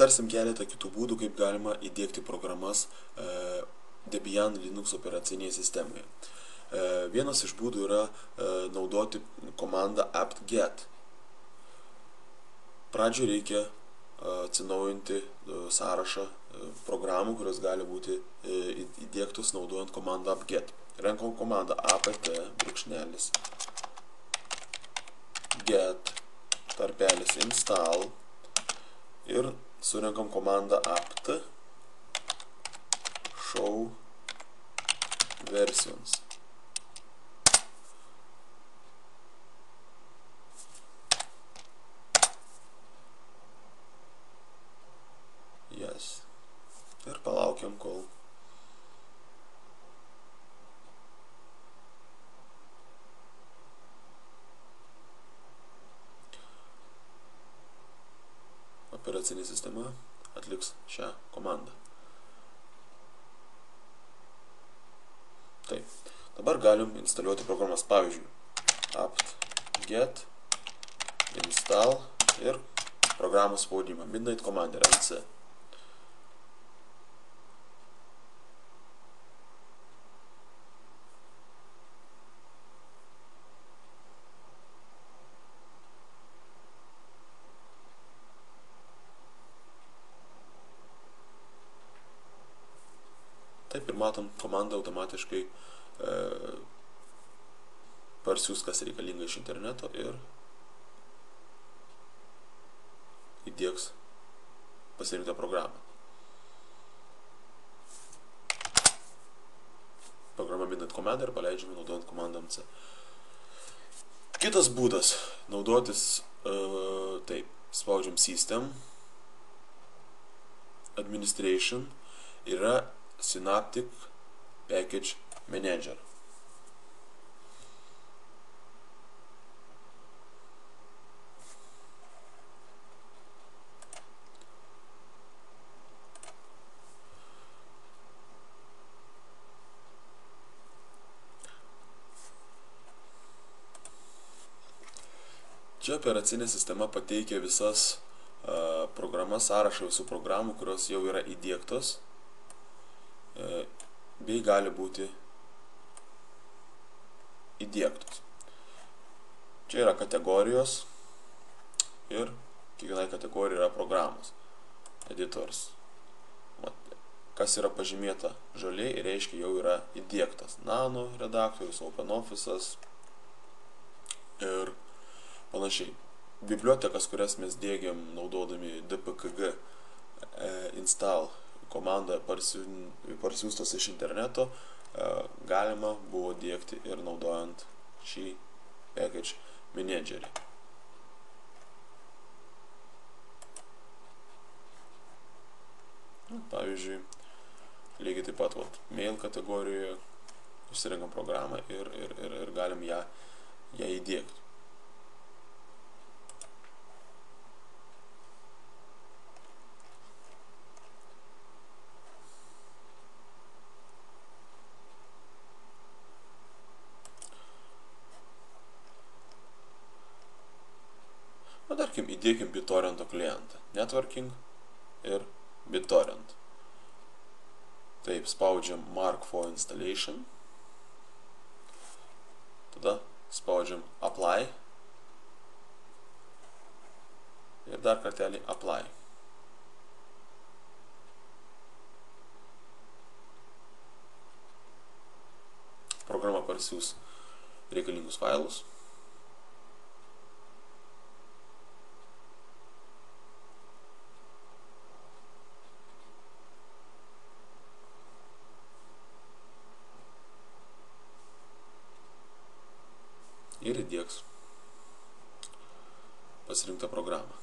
Aptarsim keletą kitų būdų, kaip galima įdiegti programas Debian Linux operacinėje sistemoje. Vienas iš būdų yra naudoti komandą apt-get. Pradžioje reikia atsinaujinti sąrašą programų, kurios gali būti įdiegtos naudojant komandą apt-get. Renkam komandą apt-get tarpelis install ir surenkam komandą apt show versions. Ir palaukiam, kol operacinė sistema atliks šią komandą. Taip, dabar galim instaliuoti programas, pavyzdžiui, apt-get install ir programos pavadinimą Midnight Commander NC. Taip ir matom, komanda automatiškai parsiųs, kas reikalinga iš interneto ir įdiegs pasirinktą programą. Programa Midnight Commander paleidžiame naudojant komandą MC. Kitas būdas naudotis, taip, spaudžiam System, Administration, yra Synaptic Package Manager. Čia operacinė sistema pateikia visas programas, sąrašą visų programų, kurios jau yra įdiegtos bei gali būti įdiegtos. Čia yra kategorijos ir kiekvienai kategorijai yra programos. Editors. Kas yra pažymėta žaliai, reiškia jau yra įdiegtas. Nano redaktorius, OpenOffice'as ir panašiai. Bibliotekas, kurias mes diegiam naudodami dpkg install komanda parsiųstos iš interneto, galima buvo diegti ir naudojant šį package managerį. Pavyzdžiui, lygiai taip pat mail kategorijoje išsirenkam programą ir galim ją įdiegti. Tarkim, įdėkim BitTorrento klientą. Networking ir BitTorrent. Taip, spaudžiam Mark for Installation. Tada spaudžiam Apply. Ir dar kartelį Apply. Programa parsiųs reikalingus failus. Ir įdiegs pasirinktą programą.